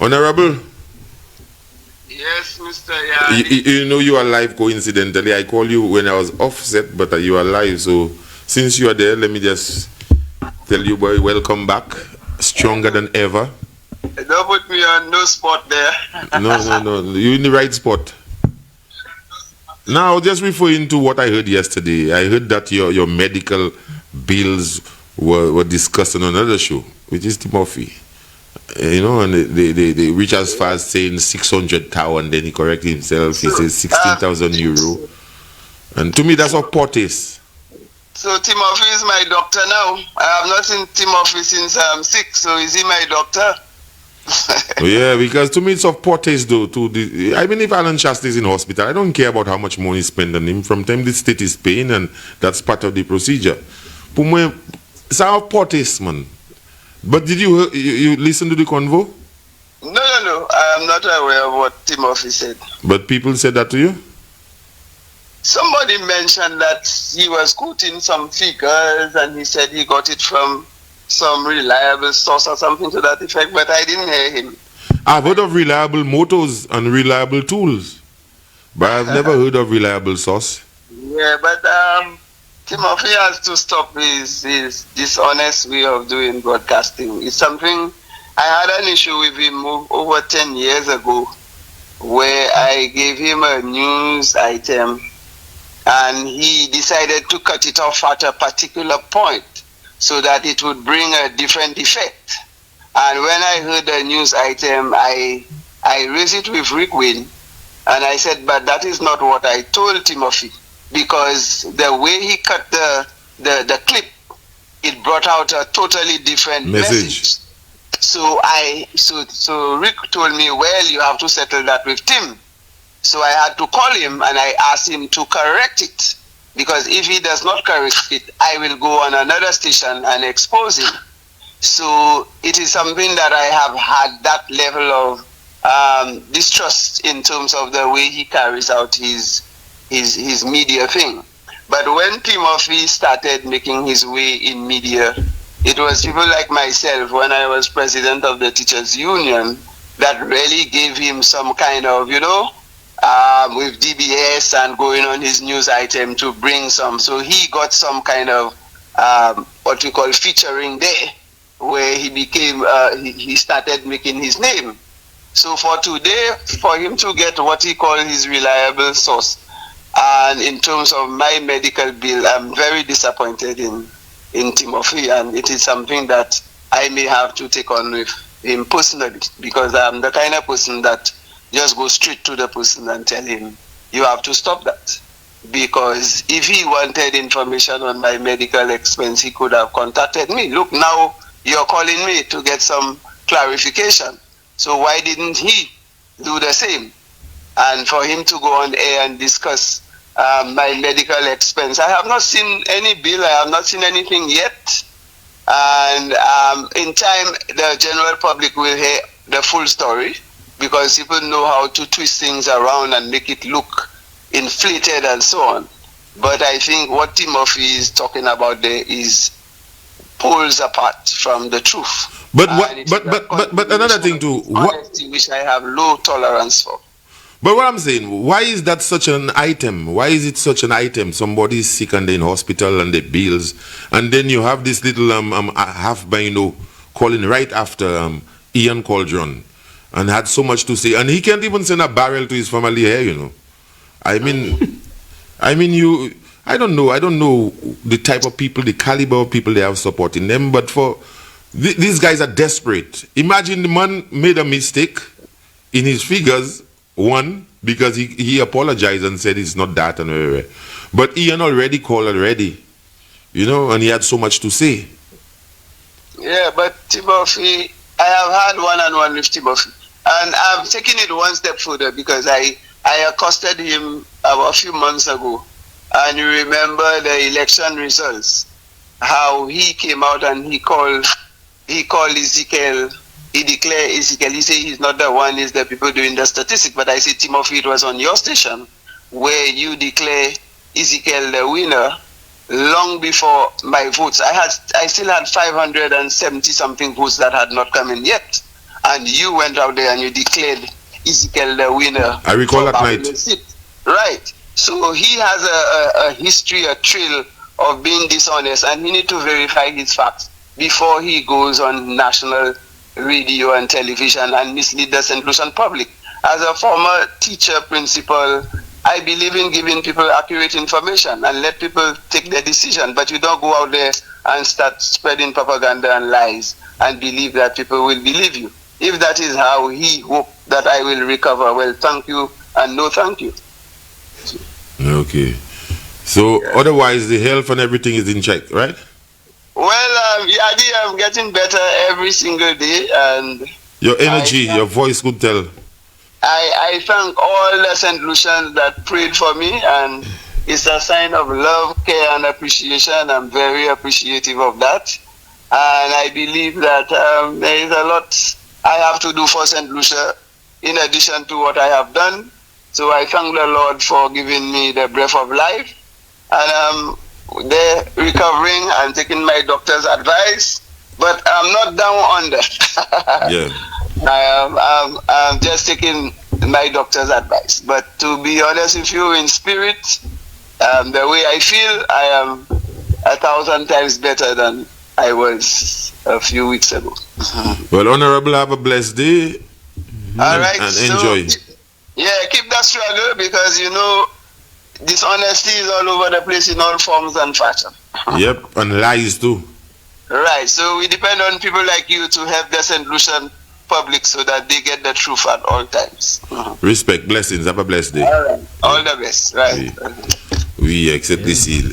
Honorable, Yes, Mr. you know you are live coincidentally. I call you when I was offset, but you are live. So since you are there, let me just tell you, boy, welcome back. Stronger than ever. Don't put me on no spot there. No. You're in the right spot. Now, just referring to what I heard yesterday, I heard that your medical bills were discussed on another show, which is Timothy. You know, and they reach as far as saying 600,000, and then he corrected himself. He says 16,000 euro. And to me, that's a poor taste. So Timothy is my doctor now. I have not seen Timothy since I'm sick. So is he my doctor? Yeah, because to me it's of poor taste though. I mean, if Alan Shasta is in hospital, I don't care about how much money is spent on him. From time the state is paying, and that's part of the procedure. For me, it's our poor taste, man. But did you listen to the convo? No. I am not aware of what Timothy said. But people said that to you? Somebody mentioned that he was quoting some figures and he said he got it from some reliable source or something to that effect, but I didn't hear him. I've heard of reliable motors and reliable tools, but I've never heard of reliable source. Yeah, but Timothy has to stop his dishonest way of doing broadcasting. It's something, I had an issue with him over 10 years ago where I gave him a news item and he decided to cut it off at a particular point so that it would bring a different effect. And when I heard the news item, I raised it with Rick Wynn, and I said, but that is not what I told Timothy, because the way he cut the clip, it brought out a totally different message. So Rick told me, well, you have to settle that with Tim. So I had to call him and I asked him to correct it. Because if he does not correct it, I will go on another station and expose him. So it is something that I have had that level of distrust in terms of the way he carries out his media thing. But when Timothy started making his way in media, it was people like myself, when I was president of the Teachers Union, that really gave him some kind of, with DBS and going on his news item to bring some. So he got some kind of what we call featuring there, where he became, he started making his name. So for today, for him to get what he called his reliable source, and in terms of my medical bill, I'm very disappointed in Timothy, and it is something that I may have to take on with him personally, because I'm the kind of person that just go straight to the person and tell him, you have to stop that. Because if he wanted information on my medical expense, he could have contacted me. Look, now you're calling me to get some clarification. So why didn't he do the same? And for him to go on air and discuss my medical expense, I have not seen any bill, I have not seen anything yet. And in time, the general public will hear the full story, because people know how to twist things around and make it look inflated and so on. But I think what Timothy is talking about there is poles apart from the truth. But another thing too, honesty, which I have low tolerance for. But what I'm saying, why is that such an item? Why is it such an item? Somebody is sick and they're in hospital and they bills, and then you have this little half bino calling right after Ian Cauldron, and had so much to say, and he can't even send a barrel to his family here, I mean, I don't know the type of people, the caliber of people they have supporting them, but for these guys are desperate. Imagine the man made a mistake in his figures, one, because he apologized and said it's not that, and but Ian already called already, and he had so much to say. Yeah, but Timothy, I have had one-on-one with Timothy. And I'm taking it one step further, because I accosted him about a few months ago. And you remember the election results, how he came out and he called Ezekiel, he declared Ezekiel, he said he's not the one, he's the people doing the statistics. But I said, Timothy, it was on your station where you declare Ezekiel the winner long before my votes. I still had 570 something votes that had not come in yet. and you went out there and you declared Ezekiel the winner. I recall for that Babylon night. 6. Right. So he has a history, a trail of being dishonest, and he needs to verify his facts before he goes on national radio and television and mislead the St. Lucian public. As a former teacher, principal, I believe in giving people accurate information and let people take their decision, but you don't go out there and start spreading propaganda and lies and believe that people will believe you. If that is how he hoped that I will recover, well, thank you and no thank you. Okay. So otherwise the health and everything is in check, right? Well, yeah, I'm getting better every single day, and Your energy, your voice could tell. I thank all the St. Lucians that prayed for me, and it's a sign of love, care, and appreciation. I'm very appreciative of that, and I believe that there is a lot I have to do for St. Lucia in addition to what I have done. So I thank the Lord for giving me the breath of life, and they're recovering and taking my doctor's advice, but I'm not down under. Yeah. I'm just taking my doctor's advice. But to be honest with you, in spirit, the way I feel, I am 1,000 times better than I was a few weeks ago. Well, Honorable, have a blessed day. All right, and so, enjoy. Yeah, keep that struggle, because you know dishonesty is all over the place in all forms and fashion. Yep, and lies too. Right, so we depend on people like you to help the St. Lucian public so that they get the truth at all times. Respect, blessings, have a blessed day. All right, all the best. Right. We accept the seal.